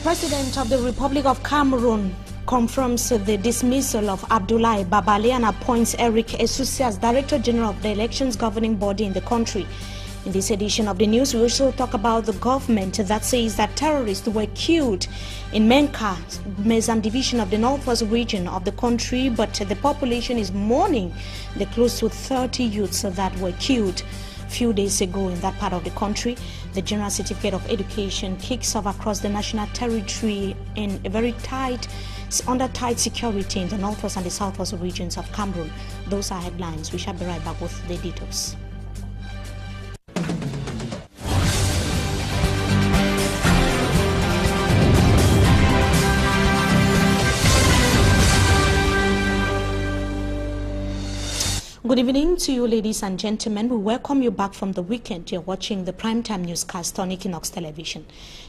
President of the Republic of Cameroon confirms the dismissal of Abdoulaye Babale and appoints Eric Esusi as Director General of the elections governing body in the country. In this edition of the news, we also talk about the government that says that terrorists were killed in Menka, Mezam division of the northwest region of the country, but the population is mourning the close to 30 youths that were killed few days ago in that part of the country. The General Certificate of Education kicks off across the national territory in a very under tight security in the northwest and the southwest regions of Cameroon. Those are headlines. We shall be right back with the details. Good evening to you, ladies and gentlemen. We welcome you back from the weekend. You're watching the primetime newscast on Equinox Television.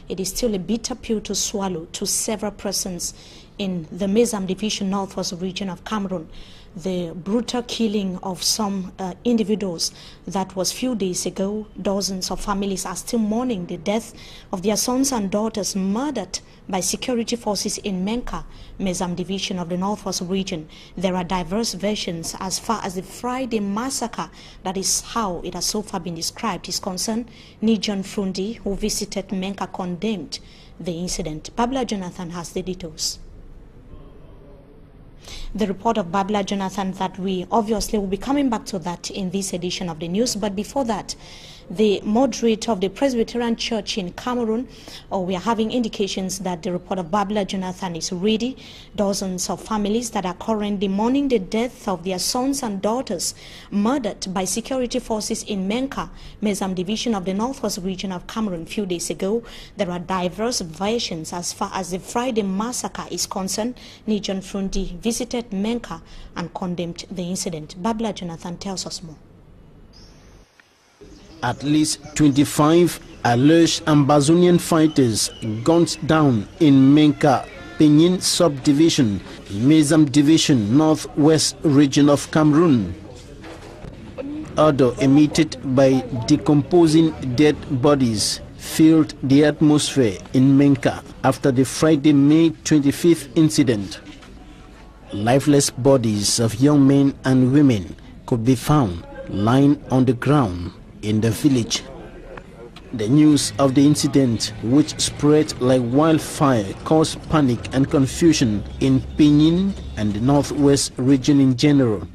It is still a bitter pill to swallow to several persons in the Mezam division northwest region of Cameroon. The brutal killing of some individuals that was few days ago. Dozens of families are still mourning the death of their sons and daughters murdered by security forces in Menka, Mezam division of the northwest region. There are diverse versions as far as the Friday massacre, that is how it has so far been described, is concerned. Nijon Frundi, who visited Menka, condemned the incident. Babla Jonathan has the details. The report of Babla Jonathan that we obviously will be coming back to that in this edition of the news. But before that, the moderator of the Presbyterian Church in Cameroon, we are having indications that the report of Babla Jonathan is ready. Dozens of families that are currently mourning the death of their sons and daughters murdered by security forces in Menka, Mezam division of the northwest region of Cameroon few days ago. There are diverse versions as far as the Friday massacre is concerned. Nijon Frundi visited Menka and condemned the incident. Babla Jonathan tells us more. At least 25 alleged Ambazonian fighters gunned down in Menka, Pinyin subdivision, Mezam division, northwest region of Cameroon. Odor emitted by decomposing dead bodies filled the atmosphere in Menka after the Friday, May 25th incident. Lifeless bodies of young men and women could be found lying on the ground in the village. The news of the incident, which spread like wildfire, caused panic and confusion in Pinyin and the northwest region in general,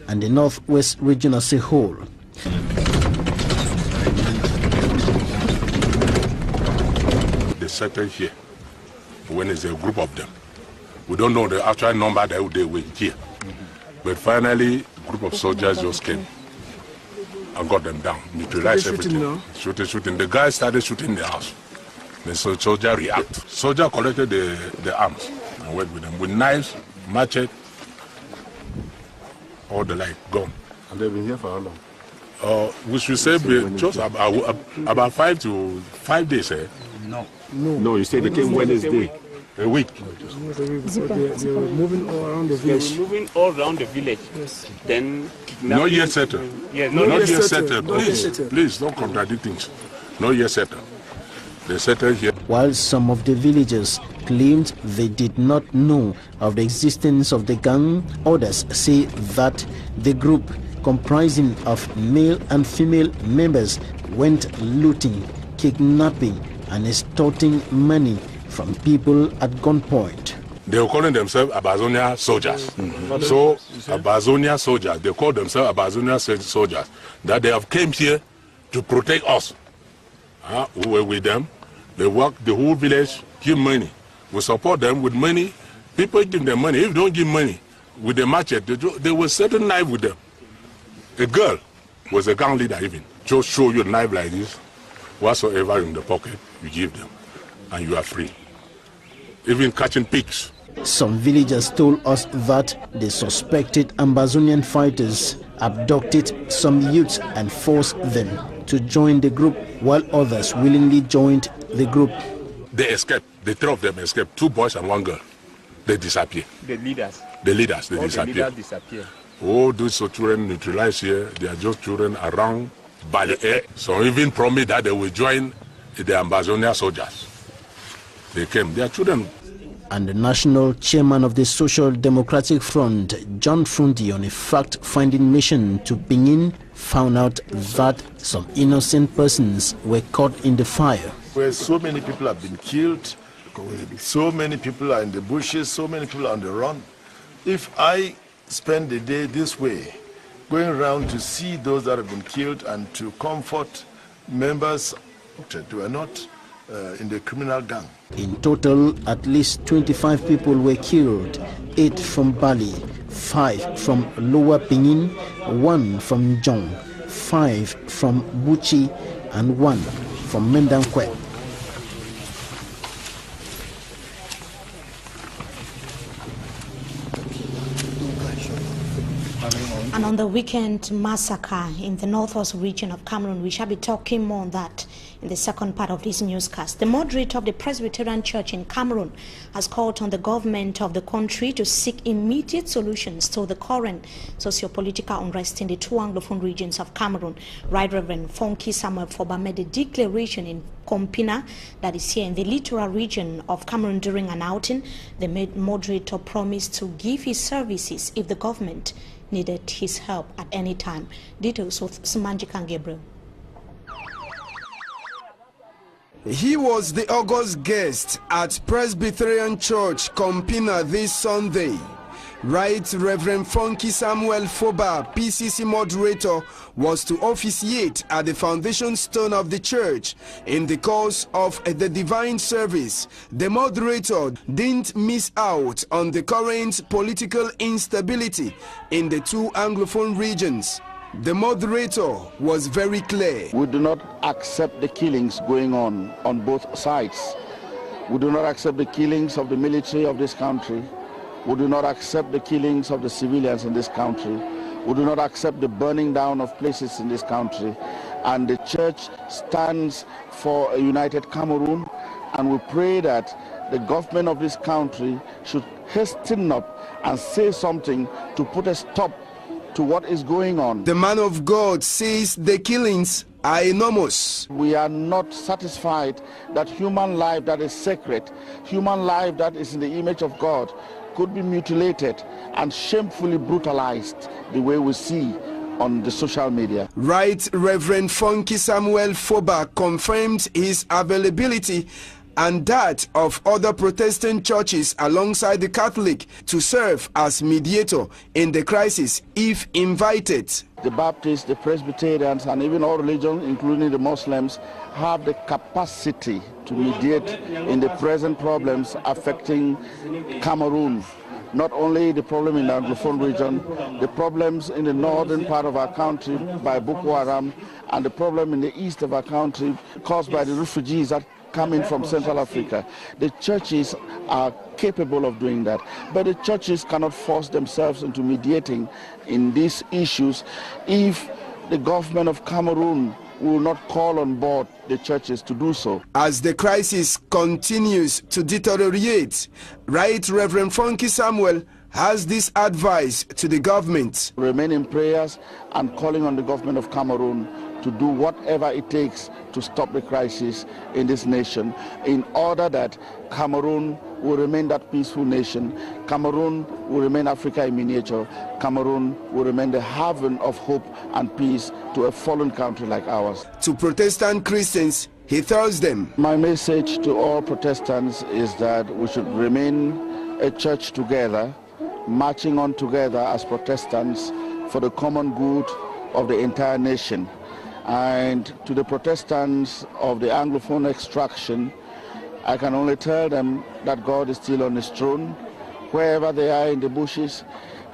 and the northwest region as a whole. They settled here when it's a group of them. We don't know the actual number that they were here. But finally, a group of soldiers just came and got them down, neutralized everything. Shooting. The guy started shooting the house. The soldier reacted. Soldier collected the arms and went with them with knives, machete, all the like gone. And they've been here for how long? We should say just about 5 days. No, you said they came Wednesday. A week. They were moving all around the village. They were moving all around the village. Yes. Then not yet settled. Yes, not yet settled. Please don't contradict things. Not yet settled. They settled here. While some of the villagers claimed they did not know of the existence of the gang, others say that the group, comprising of male and female members, went looting, kidnapping and extorting money from people at gunpoint. They were calling themselves Ambazonia soldiers. So Ambazonia soldiers, they call themselves Ambazonia soldiers, that they have came here to protect us. We were with them. They work the whole village, give money. We support them with money. People give them money. If you don't give money with the machete, they will set a knife with them. A girl was a gang leader even. Just show you a knife like this. Whatsoever in the pocket, you give them. And you are free. Even catching pigs. Some villagers told us that the suspected Ambazonian fighters abducted some youths and forced them to join the group, while others willingly joined the group. They escaped. The three of them escaped. 2 boys and 1 girl. They disappeared. the leaders. They disappeared. The leaders disappear. All those children neutralized here. They are just children around by the air. So even promised that they will join the Ambazonia soldiers. They came. Their children. And the national chairman of the Social Democratic Front, John Frundi, on a fact-finding mission to Benin, found out that some innocent persons were caught in the fire. Where so many people have been killed, so many people are in the bushes, so many people are on the run. If I spend the day this way, going around to see those that have been killed and to comfort members who are not in the criminal gang. In total, at least 25 people were killed, 8 from Bali, 5 from Lower Benin, 1 from Jong, 5 from Buchi, and 1 from Mendankwe. And on the weekend massacre in the northwest region of Cameroon, we shall be talking more on that in the second part of this newscast. The moderator of the Presbyterian Church in Cameroon has called on the government of the country to seek immediate solutions to the current socio-political unrest in the two Anglophone regions of Cameroon. Right Reverend Funky Samuel Foba made a declaration in Kompina, that is here in the littoral region of Cameroon, during an outing. The moderator promised to give his services if the government needed his help at any time. Details with Sumanjik and Gabriel. He was the August guest at Presbyterian Church, Kompina, this Sunday. Right Reverend Funky Samuel Foba, PCC moderator, was to officiate at the foundation stone of the church. In the course of the divine service, the moderator didn't miss out on the current political instability in the two Anglophone regions. The moderator was very clear. We do not accept the killings going on both sides. We do not accept the killings of the military of this country. We do not accept the killings of the civilians in this country. We do not accept the burning down of places in this country. And the church stands for a united Cameroon, and we pray that the government of this country should hasten up and say something to put a stop to what is going on. The man of God says the killings are enormous. We are not satisfied that human life that is sacred, human life that is in the image of God, could be mutilated and shamefully brutalized the way we see on the social media. Right Reverend Funky Samuel Foba confirmed his availability and that of other Protestant churches alongside the Catholic to serve as mediator in the crisis if invited. The Baptists, the Presbyterians, and even all religions, including the Muslims, have the capacity to mediate in the present problems affecting Cameroon. Not only the problem in the Anglophone region, the problems in the northern part of our country by Boko Haram, and the problem in the east of our country caused by the refugees that coming from Central Africa. The churches are capable of doing that, but the churches cannot force themselves into mediating in these issues if the government of Cameroon will not call on board the churches to do so. As the crisis continues to deteriorate, Right Reverend Funky Samuel has this advice to the government. Remain in prayers and calling on the government of Cameroon to do whatever it takes to stop the crisis in this nation, in order that Cameroon will remain that peaceful nation. Cameroon will remain Africa in miniature. Cameroon will remain the haven of hope and peace to a fallen country like ours. To Protestant Christians, he tells them, my message to all Protestants is that we should remain a church together, marching on together as Protestants for the common good of the entire nation. And to the Protestants of the Anglophone extraction, I can only tell them that God is still on his throne, wherever they are in the bushes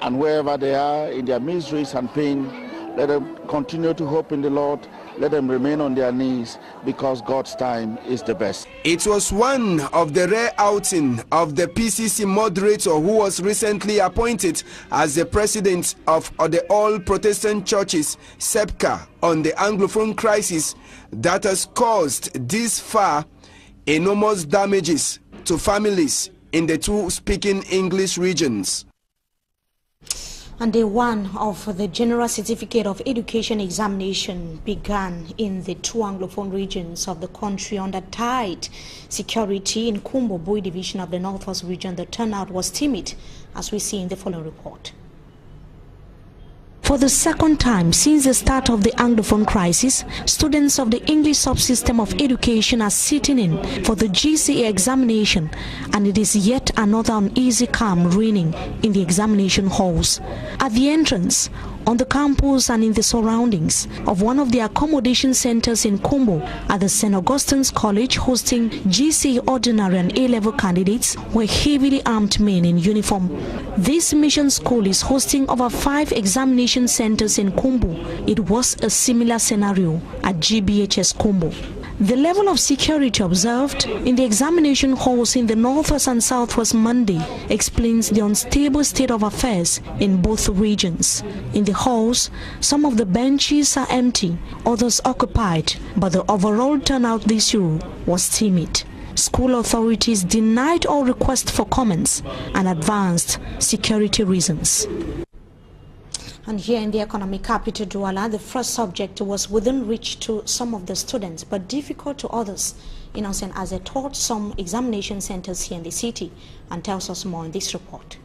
and wherever they are in their miseries and pain. Let them continue to hope in the Lord. Let them remain on their knees, because God's time is the best. It was one of the rare outing of the PCC moderator, who was recently appointed as the president of the All Protestant Churches, SEPCA, on the Anglophone crisis that has caused this far enormous damages to families in the two speaking English regions. And day one of the General Certificate of Education examination began in the two Anglophone regions of the country under tight security in Kumbo Boy division of the Northwest region. The turnout was timid, as we see in the following report. For the second time since the start of the Anglophone crisis, students of the English subsystem of education are sitting in for the GCE examination, and it is yet another uneasy calm reigning in the examination halls. At the entrance, on the campus and in the surroundings of one of the accommodation centers in Kumbo at the St. Augustine's College hosting GCE ordinary and A-level candidates were heavily armed men in uniform. This mission school is hosting over 5 examination centers in Kumbo. It was a similar scenario at GBHS Kumbo. The level of security observed in the examination halls in the Northwest and Southwest Monday explains the unstable state of affairs in both regions. In the halls, some of the benches are empty, others occupied, but the overall turnout this year was timid. School authorities denied all requests for comments and advanced security reasons. And here in the economic capital, Douala, the first subject was within reach to some of the students, but difficult to others, innocent as they taught some examination centers here in the city, and tells us more in this report.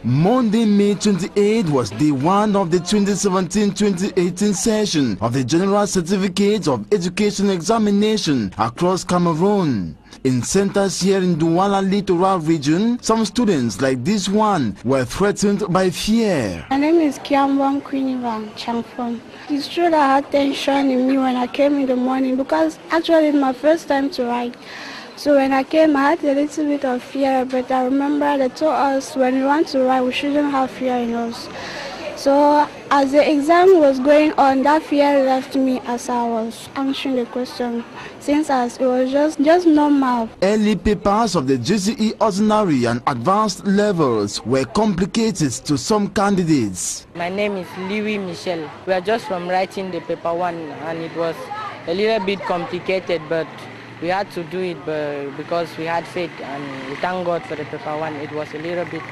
Monday, May 28 was day one of the 2017-2018 session of the General Certificate of Education examination across Cameroon. In centers here in Douala Littoral region, some students like this one were threatened by fear. My name is Kiambang Quinivan Changfon. It's true that I had tension in me when I came in the morning because actually it's my first time to write. So when I came, I had a little bit of fear, but I remember they told us when we want to write, we shouldn't have fear in us. So as the exam was going on, that fear left me as I was answering the question, since it was just normal. Early papers of the GCE ordinary and advanced levels were complicated to some candidates. My name is Louis Michel. We are just from writing the paper one, and it was a little bit complicated, but we had to do it because we had faith, and we thank God for the paper one. It was a little bit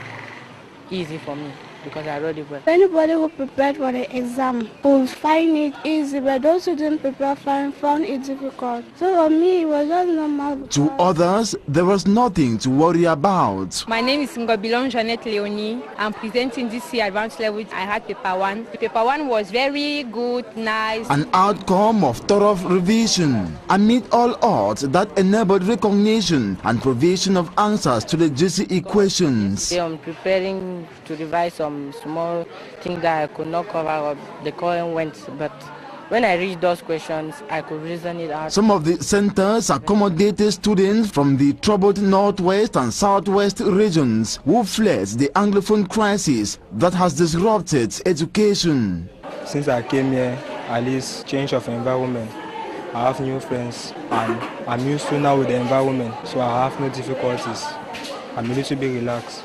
easy for me because I wrote it well. Anybody who prepared for the exam will find it easy, but those who didn't prepare found it difficult. So for me, it was just normal. To others, there was nothing to worry about. My name is Ngobilon Jeanette Leonie. I'm presenting this year advanced level. I had paper one. The paper one was very good, nice. An outcome of thorough revision amid all odds that enabled recognition and provision of answers to the GCE questions. I'm preparing to revise some small things that I could not cover up. The column went, but when I reached those questions, I could reason it out. Some of the centers accommodated students from the troubled Northwest and Southwest regions who fled the Anglophone crisis that has disrupted education. Since I came here, at least change of environment. I have new friends and I'm used to now with the environment, so I have no difficulties. I'm a little bit relaxed.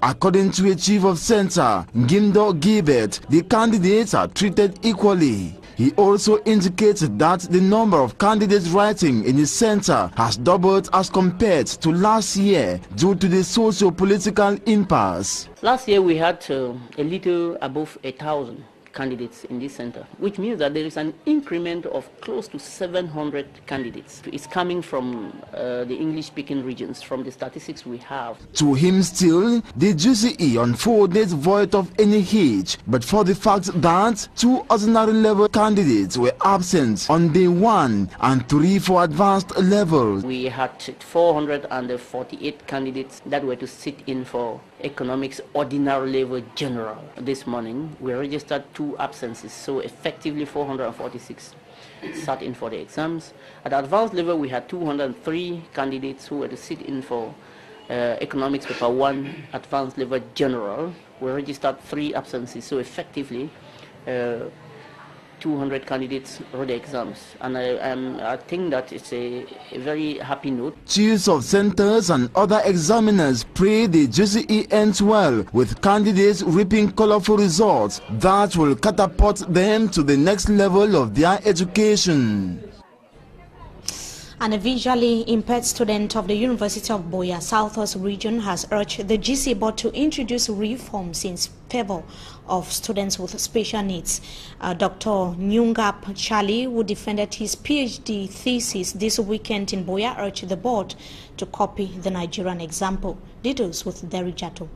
According to a chief of center, Gimdo Gilbert, the candidates are treated equally. He also indicated that the number of candidates writing in his center has doubled as compared to last year due to the socio-political impasse. Last year we had a little above 1,000 candidates in this center, which means that there is an increment of close to 700 candidates. It's coming from the English-speaking regions, from the statistics we have. To him still, the GCE unfolded void of any hitch, but for the fact that 2 ordinary level candidates were absent on day 1 and 3 for advanced levels. We had 448 candidates that were to sit in for economics ordinary level general. This morning we registered 2 absences, so effectively 446 sat in for the exams. At advanced level we had 203 candidates who were to sit in for economics paper 1 advanced level general. We registered 3 absences, so effectively 200 candidates wrote the exams, and I think that it's a very happy note. Chiefs of centers and other examiners pray the GCE ends well, with candidates reaping colorful results that will catapult them to the next level of their education. And a visually impaired student of the University of BIYA Southwest region has urged the GC board to introduce reforms in favor of students with special needs. Dr. Nyungap Charlie, who defended his PhD thesis this weekend in BIYA, urged the board to copy the Nigerian example. Details with Derry Jato.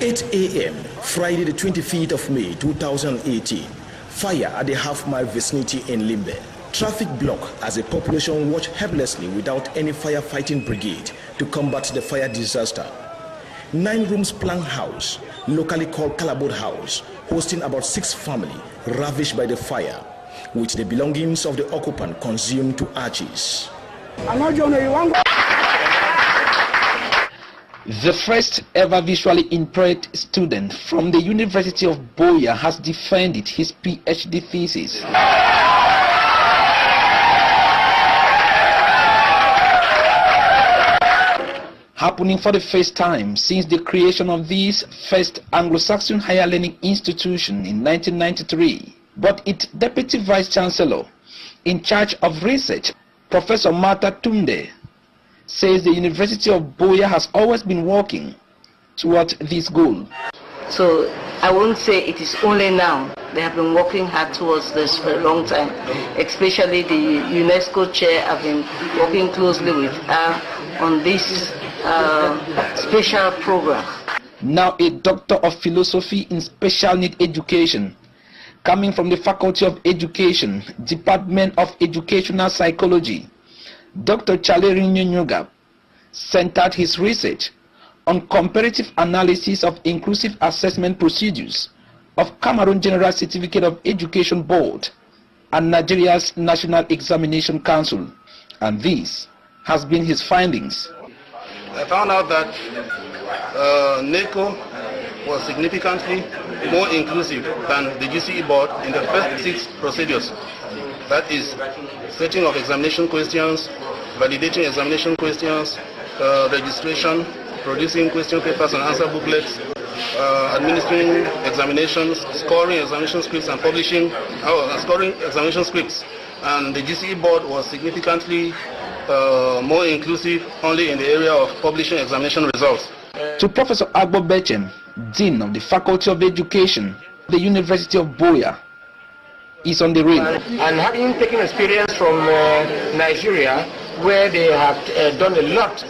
8 a.m. Friday the 25th of May 2018. Fire at the half-mile vicinity in Limbe. Traffic block as a population watch helplessly without any firefighting brigade to combat the fire disaster. 9 rooms plank house, locally called Calabot House, hosting about 6 families ravished by the fire, with the belongings of the occupant consumed to ashes. The first ever visually impaired student from the University of BIYA has defended his PhD thesis. Happening for the first time since the creation of this first Anglo-Saxon higher learning institution in 1993. But its Deputy Vice Chancellor in charge of research, Professor Martha Tunde, says the University of BIYA has always been working towards this goal. So I won't say it is only now. They have been working hard towards this for a long time. Especially the UNESCO chair have been working closely with her on this special program. Now a doctor of philosophy in special need education, coming from the Faculty of Education, Department of Educational Psychology, Dr. Charlie Nyungap centered his research on comparative analysis of inclusive assessment procedures of Cameroon General Certificate of Education Board and Nigeria's National Examination Council, and this has been his findings. I found out that NECO was significantly more inclusive than the GCE board in the first 6 procedures. That is, setting of examination questions, validating examination questions, registration, producing question papers and answer booklets, administering examinations, scoring examination scripts and publishing, scoring examination scripts. And the GCE board was significantly more inclusive only in the area of publishing examination results. To Professor Agbo Bechem, Dean of the Faculty of Education, the University of BIYA, is on the rail. And having taken experience from Nigeria, where they have done a lot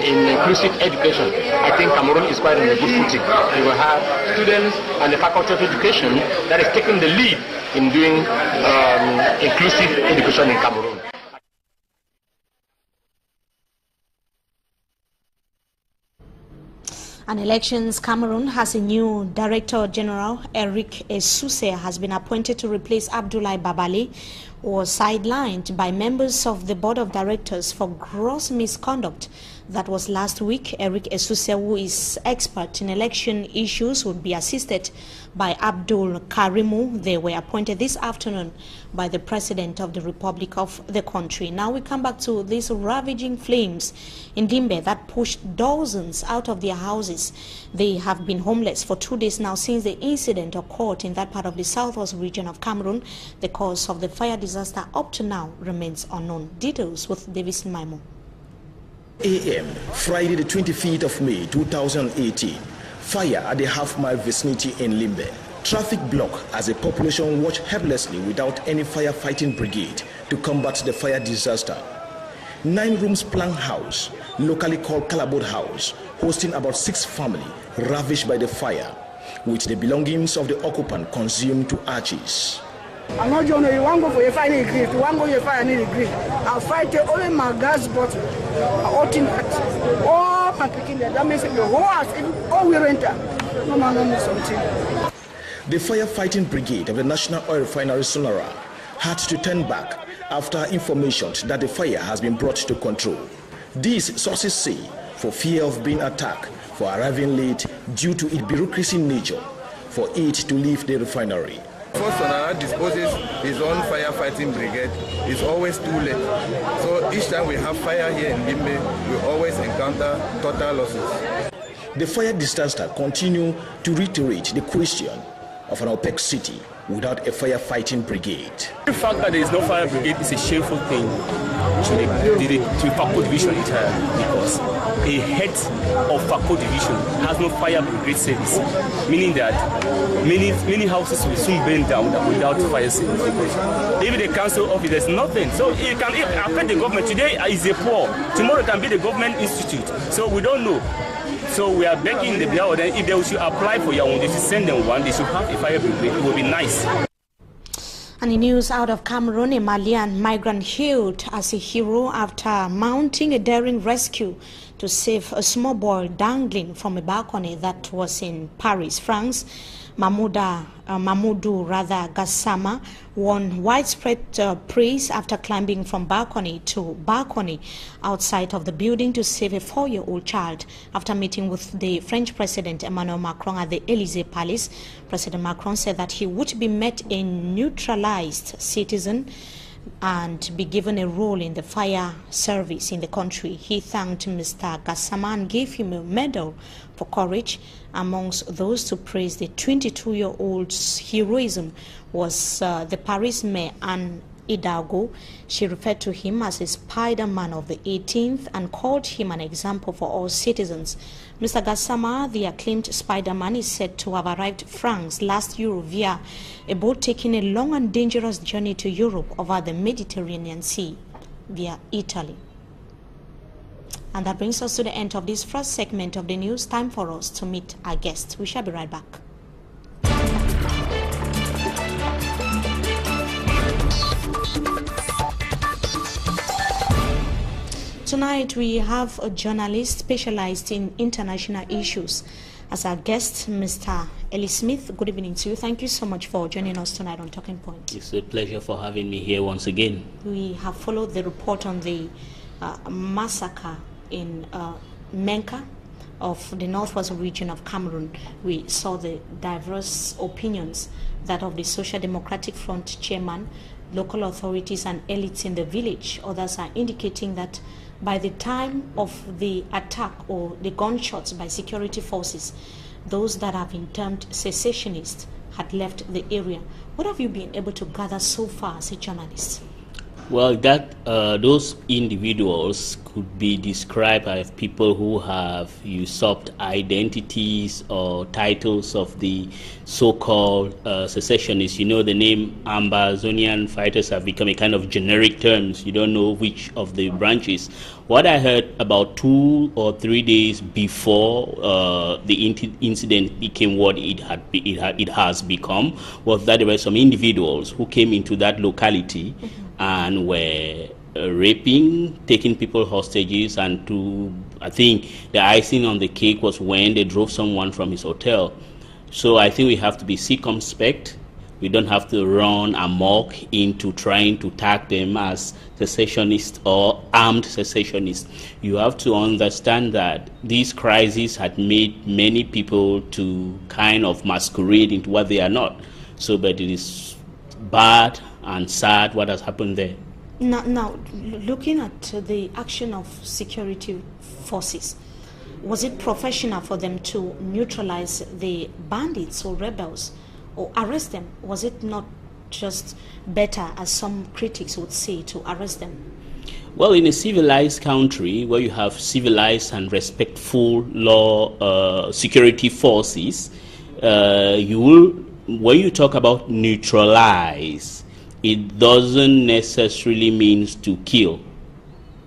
in inclusive education, I think Cameroon is quite on a good footing. We will have students and the Faculty of Education that is taking the lead in doing inclusive education in Cameroon. And Elections Cameroon has a new Director General. Eric Esuse has been appointed to replace Abdoulaye Babale, who was sidelined by members of the Board of Directors for gross misconduct. That was last week. Eric Esuse, who is expert in election issues, would be assisted by Abdul Karimu. They were appointed this afternoon by the President of the Republic of the country. Now we come back to these ravaging flames in Limbe that pushed dozens out of their houses. They have been homeless for 2 days now since the incident occurred in that part of the southwest region of Cameroon. The cause of the fire disaster up to now remains unknown. Details with Davis Maimo. a.m. Friday the 25th of May 2018. Fire at the half-mile vicinity in Limbe. Traffic block as a population watch helplessly without any firefighting brigade to combat the fire disaster. 9 rooms plank house, locally called Calabot House, hosting about 6 families ravished by the fire, with the belongings of the occupant consumed to ashes. I'm not John, you want to go for a fire, you want to go for a fire, I'll fight you only my gas bottle, all my picking that makes it the whole house, all we rent. No man knows something. The firefighting brigade of the National Oil Refinery Sonora had to turn back after information that the fire has been brought to control. These sources say for fear of being attacked for arriving late due to its bureaucracy nature for it to leave the refinery. First Sonora disposes his own firefighting brigade. It's always too late. So each time we have fire here in Limbe, we always encounter total losses. The fire disaster continues to reiterate the question of an opaque city without a firefighting brigade. The fact that there is no fire brigade is a shameful thing to Fako division entirely, because a head of Fako division has no fire brigade service, meaning that many houses will soon burn down without fire service. Even the council office, there's nothing. So it can affect the government. Today is a poor, tomorrow can be the government institute. So we don't know. So we are begging the BIYA, then if they should apply for Yaoundé, they should send them one, they should have a fire brigade. It would be nice. And in news out of Cameroon, a Malian migrant hailed as a hero after mounting a daring rescue to save a small boy dangling from a balcony that was in Paris, France. Mamoudou Gassama won widespread praise after climbing from balcony to balcony outside of the building to save a 4-year-old child. After meeting with the French President Emmanuel Macron at the Élysée Palace, President Macron said that he would be met a neutralized citizen and be given a role in the fire service in the country. He thanked Mr. Gassama and gave him a medal for courage. Amongst those to praise the 22-year-old's heroism was the Paris mayor, Anne Hidalgo. She referred to him as a Spider-Man of the 18th and called him an example for all citizens. Mr. Gassama, the acclaimed Spider-Man, is said to have arrived France last Euro via a boat taking a long and dangerous journey to Europe over the Mediterranean Sea via Italy. And that brings us to the end of this first segment of the news. Time for us to meet our guests. We shall be right back. Tonight we have a journalist specialized in international issues as our guest, Mr. Eli Smith. Good evening to you. Thank you so much for joining us tonight on Talking Point. It's a pleasure for having me here once again. We have followed the report on the massacre in Menka of the northwest region of Cameroon. We saw the diverse opinions, that of the Social Democratic Front chairman, local authorities and elites in the village. Others are indicating that by the time of the attack or the gunshots by security forces, those that have been termed secessionists had left the area. What have you been able to gather so far as a journalist? Well, those individuals could be described as people who have usurped identities or titles of the so-called secessionists. You know, the name Ambazonian fighters have become a kind of generic terms. You don't know which of the branches. What I heard about 2 or 3 days before the incident became what it has become was that there were some individuals who came into that locality and were raping, taking people hostages, and I think the icing on the cake was when they drove someone from his hotel. So I think we have to be circumspect. We don't have to run amok into trying to tag them as secessionists or armed secessionists. You have to understand that this crisis had made many people to kind of masquerade into what they are not. So, but it is bad and sad what has happened there. Now, looking at the action of security forces, was it professional for them to neutralize the bandits or rebels or arrest them? Was it not just better, as some critics would say, to arrest them? Well, in a civilized country where you have civilized and respectful law security forces, when you talk about neutralize, it doesn't necessarily mean to kill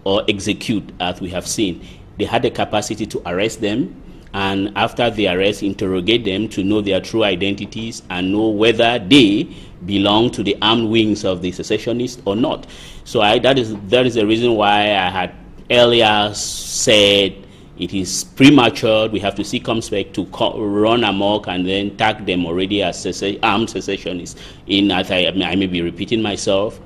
or execute, as we have seen. They had the capacity to arrest them, and after the arrest, interrogate them to know their true identities and know whether they belong to the armed wings of the secessionists or not. So that is the reason why I had earlier said it is premature. We have to circumspect to run amok and then tag them already as armed secessionists. I may be repeating myself,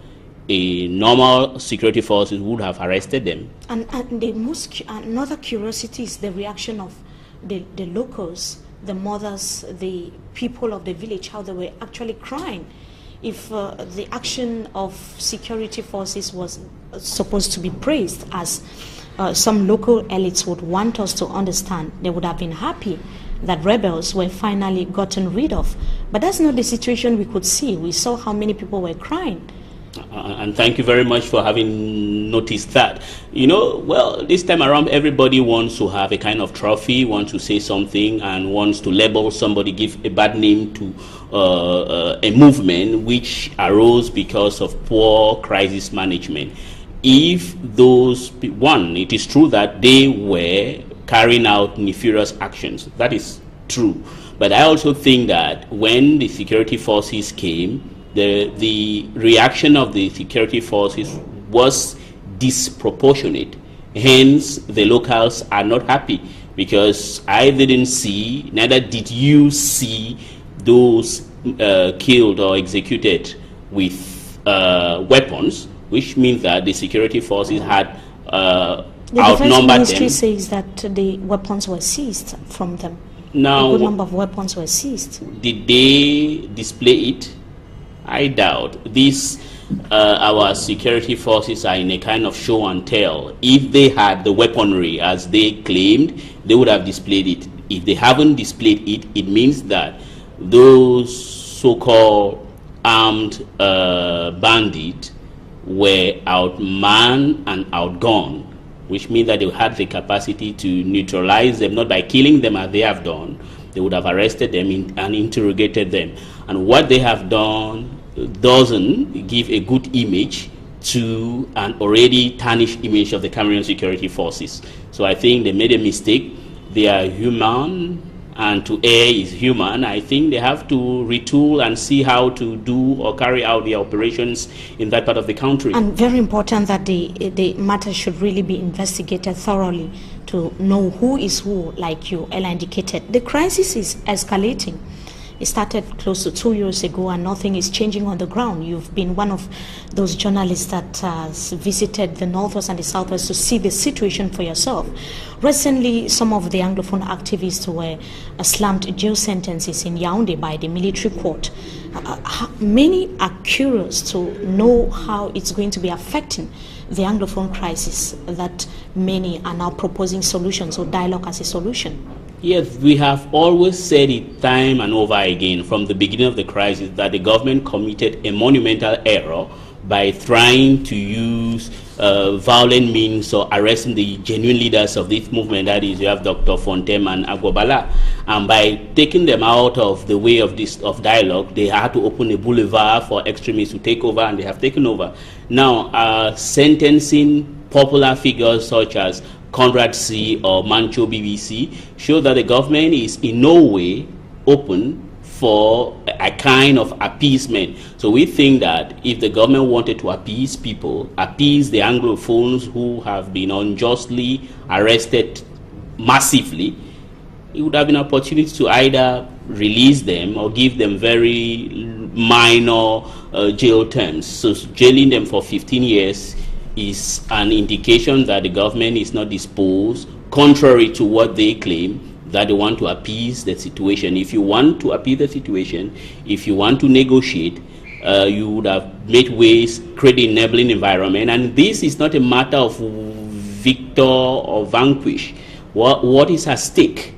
a normal security forces would have arrested them. And another curiosity is the reaction of the locals, the mothers, the people of the village, how they were actually crying. If the action of security forces was supposed to be praised as some local elites would want us to understand, they would have been happy that rebels were finally gotten rid of. But that's not the situation we could see. We saw how many people were crying. And thank you very much for having noticed that. You know, well, this time around, everybody wants to have a kind of trophy, wants to say something, and wants to label somebody, give a bad name to a movement which arose because of poor crisis management. If those, one, it is true that they were carrying out nefarious actions. That is true. But I also think that when the security forces came, the reaction of the security forces was disproportionate. Hence, the locals are not happy, because I didn't see, neither did you see, those killed or executed with weapons, which means that the security forces had the outnumbered Defense Ministry them. says that the weapons were seized from them. Now, a good number of weapons were seized. Did they display it? I doubt. These our security forces are in a kind of show and tell. If they had the weaponry as they claimed, they would have displayed it. If they haven't displayed it, it means that those so-called armed bandits were outmanned and outgunned, which means that they had the capacity to neutralize them, not by killing them as they have done. They would have arrested them and interrogated them. And what they have done doesn't give a good image to an already tarnished image of the Cameroon security forces. So I think they made a mistake. They are human, and to err is human. I think they have to retool and see how to do or carry out the operations in that part of the country. And very important that the matter should really be investigated thoroughly to know who is who, like you earlier indicated. The crisis is escalating. It started close to 2 years ago, and nothing is changing on the ground. You've been one of those journalists that has visited the Northwest and the Southwest to see the situation for yourself. Recently, some of the Anglophone activists were slammed jail sentences in Yaoundé by the military court. Many are curious to know how it's going to be affecting the Anglophone crisis, that many are now proposing solutions or dialogue as a solution. Yes, we have always said it time and over again from the beginning of the crisis that the government committed a monumental error by trying to use violent means or arresting the genuine leaders of this movement. That is, you have Dr. Fontem and Agwabala. And by taking them out of the way of dialogue, they had to open a boulevard for extremists to take over, and they have taken over. Now, sentencing popular figures such as Conrad C. or Mancho BBC show that the government is in no way open for a kind of appeasement. So we think that if the government wanted to appease people, appease the Anglophones who have been unjustly arrested massively, it would have been an opportunity to either release them or give them very minor jail terms. So jailing them for 15 years is an indication that the government is not disposed, contrary to what they claim, that they want to appease the situation. If you want to appease the situation, if you want to negotiate, you would have made ways, create an enabling environment. And this is not a matter of victor or vanquish. What is at stake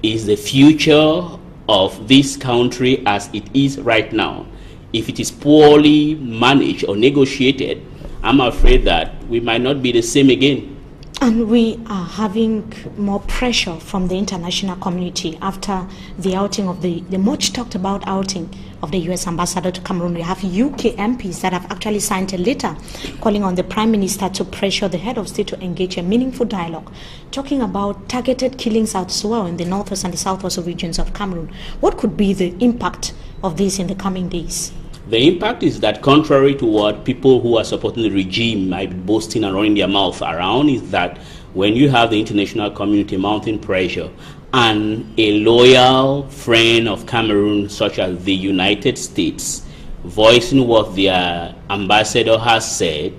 is the future of this country as it is right now. If it is poorly managed or negotiated, I'm afraid that we might not be the same again. And we are having more pressure from the international community after the outing of the much talked about outing of the U.S. ambassador to Cameroon. We have UK MPs that have actually signed a letter calling on the Prime Minister to pressure the head of state to engage in meaningful dialogue, talking about targeted killings as well in the northwest and the southwest regions of Cameroon. What could be the impact of this in the coming days? The impact is that, contrary to what people who are supporting the regime might be boasting and running their mouth around, is that when you have the international community mounting pressure and a loyal friend of Cameroon, such as the United States, voicing what their ambassador has said,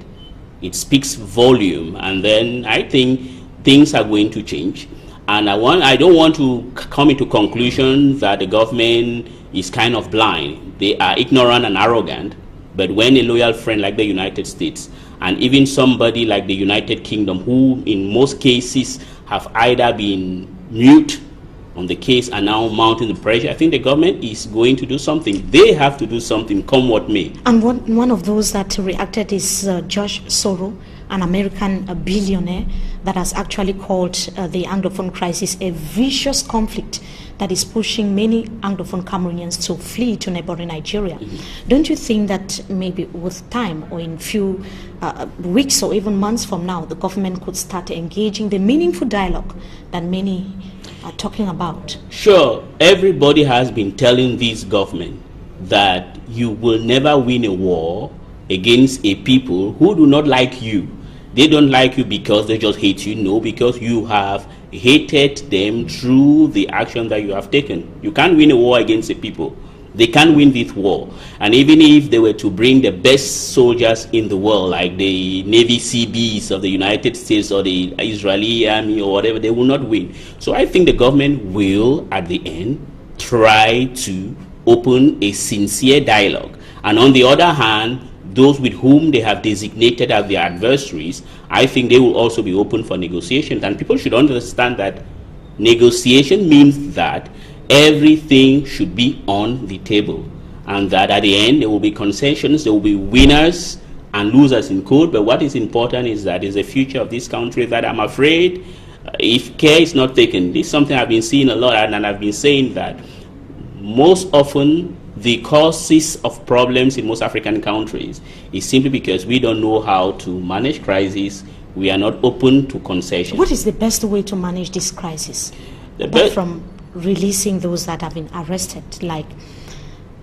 it speaks volume. And then I think things are going to change. And I don't want to come into conclusion that the government is kind of blind. They are ignorant and arrogant. But when a loyal friend like the United States and even somebody like the United Kingdom, who in most cases have either been mute on the case and now mounting the pressure, I think the government is going to do something. They have to do something, come what may. And one of those that reacted is George Soros, an American billionaire that has actually called the Anglophone crisis a vicious conflict that is pushing many Anglophone Cameroonians to flee to neighboring Nigeria. Don't you think that maybe with time or in few weeks or even months from now, the government could start engaging the meaningful dialogue that many are talking about? Sure, everybody has been telling this government that you will never win a war against a people who do not like you. They don't like you because they just hate you. No, because you have hated them through the action that you have taken. You can't win a war against the people. They can't win this war. And even if they were to bring the best soldiers in the world, like the Navy Seabees of the United States or the Israeli army or whatever, they will not win. So I think the government will, at the end, try to open a sincere dialogue. And on the other hand, those with whom they have designated as their adversaries, I think they will also be open for negotiations. And people should understand that negotiation means that everything should be on the table, and that at the end there will be concessions, there will be winners and losers in code. But what is important is that is the future of this country that I'm afraid, if care is not taken, this is something I've been seeing a lot, and I've been saying that most often the causes of problems in most African countries is simply because we don't know how to manage crises. We are not open to concessions. What is the best way to manage this crisis? Apart from releasing those that have been arrested, like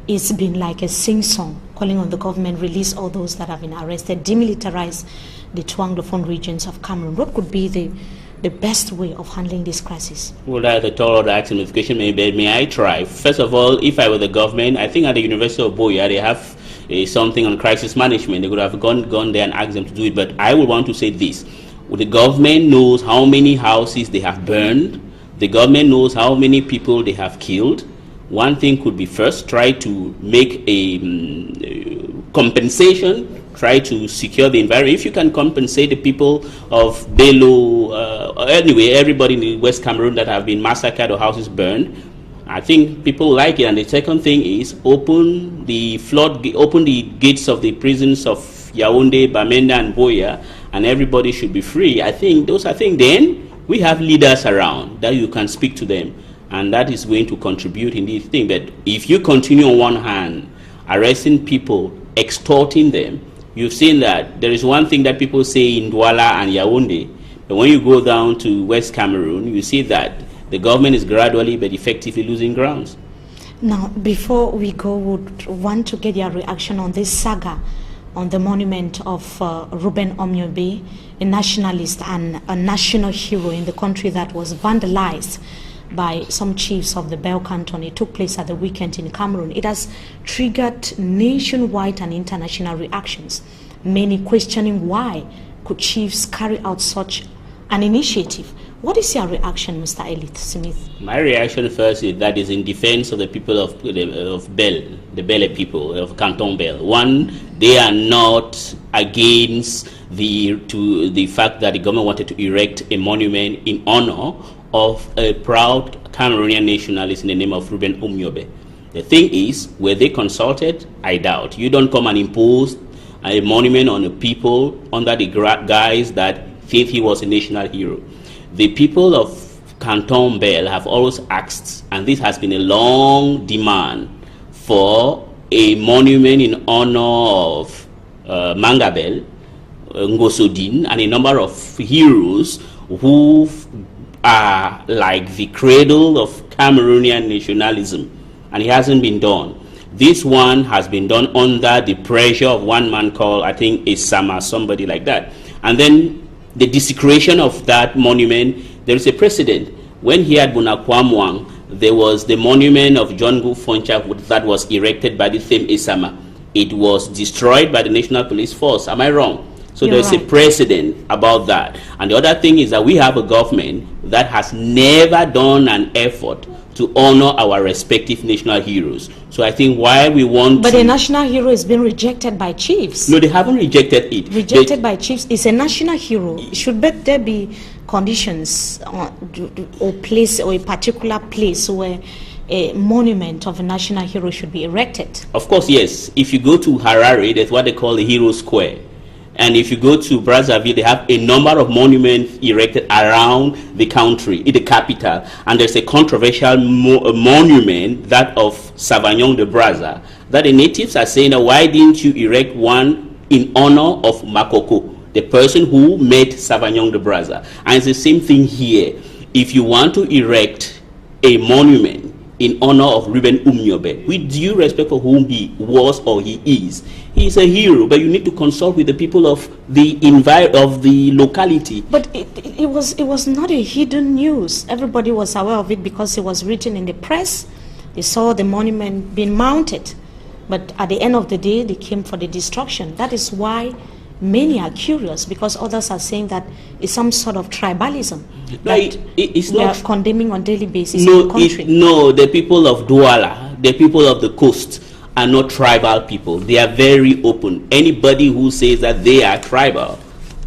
it's been like a sing-song calling on the government, release all those that have been arrested, demilitarize the two Anglophone regions of Cameroon. What could be the best way of handling this crisis? Well, that's a total clarification. May I try? First of all, if I were the government, I think at the University of BIYA they have something on crisis management. They could have gone there and asked them to do it. But I would want to say this: the government knows how many houses they have burned. The government knows how many people they have killed. One thing could be first try to make a compensation, try to secure the environment. If you can compensate the people of Bello, anyway, everybody in the West Cameroon that have been massacred or houses burned, I think people like it. And the second thing is open the gates of the prisons of Yaoundé, Bamenda, and BIYA, and everybody should be free. I think then we have leaders around that you can speak to them, and that is going to contribute in this thing. But if you continue on one hand arresting people, extorting them, you've seen that there is one thing that people say in Douala and Yaoundé, but when you go down to West Cameroon, you see that the government is gradually but effectively losing grounds. Now, before we go, would want to get your reaction on this saga on the monument of Ruben Omyobe, a nationalist and a national hero in the country that was vandalized by some chiefs of the Bell Canton. It took place at the weekend in Cameroon. It has triggered nationwide and international reactions, many questioning why could chiefs carry out such an initiative. What is your reaction, Mr. Elliot Smith? My reaction first is that is in defense of the people of Bell, the Belle people of Canton Bell. One, they are not against the fact that the government wanted to erect a monument in honor of a proud Cameroonian nationalist in the name of Ruben Omyobe. The thing is, were they consulted? I doubt. You don't come and impose a monument on a people under the guise that he was a national hero. The people of Canton Bell have always asked, and this has been a long demand, for a monument in honor of Mangabel, Ngosodin, and a number of heroes who are like the cradle of Cameroonian nationalism, and it hasn't been done. This one has been done under the pressure of one man called, I think, Esama, somebody like that. And then the desecration of that monument, there is a precedent. When he had Bunakwamwang, there was the monument of John Gufoncha that was erected by the same Esama. It was destroyed by the National Police Force. Am I wrong? So You're there's a precedent about that. And the other thing is that we have a government that has never done an effort to honor our respective national heroes. So I think why we want But a national hero is being rejected by chiefs. No, they haven't rejected it. Rejected by chiefs. It's a national hero. Should there be conditions or place or a particular place where a monument of a national hero should be erected? Of course, yes. If you go to Harare, that's what they call the Hero Square. And if you go to Brazzaville, they have a number of monuments erected around the country, in the capital. And there's a controversial monument, that of Savagnon de Brazza, that the natives are saying, why didn't you erect one in honor of Makoko, the person who made Savagnon de Brazza? And it's the same thing here. If you want to erect a monument in honor of Reuben Umnyobe, with due respect for whom he was or he is, he's a hero, but you need to consult with the people of the locality. But it was not a hidden news. Everybody was aware of it because it was written in the press. They saw the monument being mounted. But at the end of the day, they came for the destruction. That is why many are curious, because others are saying that it's some sort of tribalism. No, it's we not are condemning on a daily basis in the country. No, the people of Douala, the people of the coast are not tribal people. They are very open. Anybody who says that they are tribal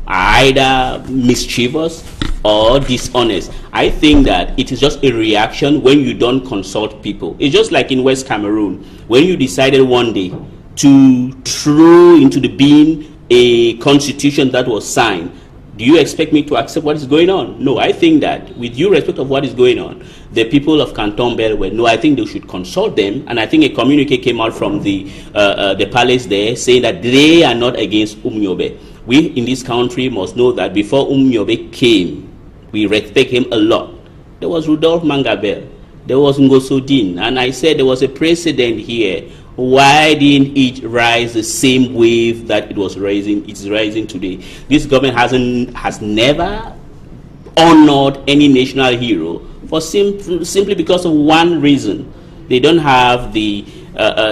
are either mischievous or dishonest. I think that it is just a reaction when you don't consult people. It's just like in West Cameroon, when you decided one day to throw into the bin a constitution that was signed. Do you expect me to accept what is going on? No, I think that with due respect of what is going on, the people of Canton Belwe, no, I think they should consult them. And I think a communique came out from the palace there saying that they are not against Umnyobe. We in this country must know that before Umnyobe came, we respect him a lot. There was Rudolph Mangabel, there was Ngosodin, and I said there was a precedent here. Why didn't it rise the same wave that it's rising today? This government has never honored any national hero for simply because of one reason. They don't have the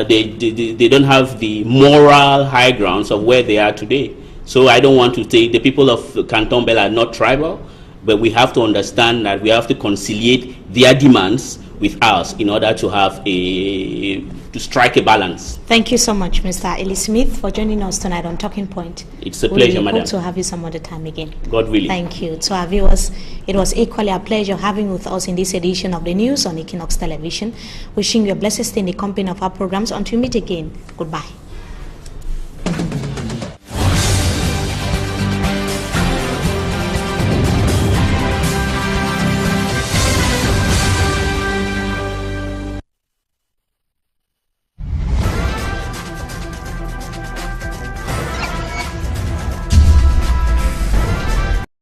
they don't have the moral high grounds of where they are today. So I don't want to take the people of Canton Bell are not tribal, but we have to understand that we have to conciliate their demands with us in order to have to strike a balance. Thank you so much, Mr. Eli Smith, for joining us tonight on Talking Point. It's a pleasure, madam. We hope to have you some other time again. God willing. Thank you. To our viewers, it was equally a pleasure having with us in this edition of the news on Equinox Television. Wishing you a blessed stay in the company of our programs. Until we meet again, goodbye.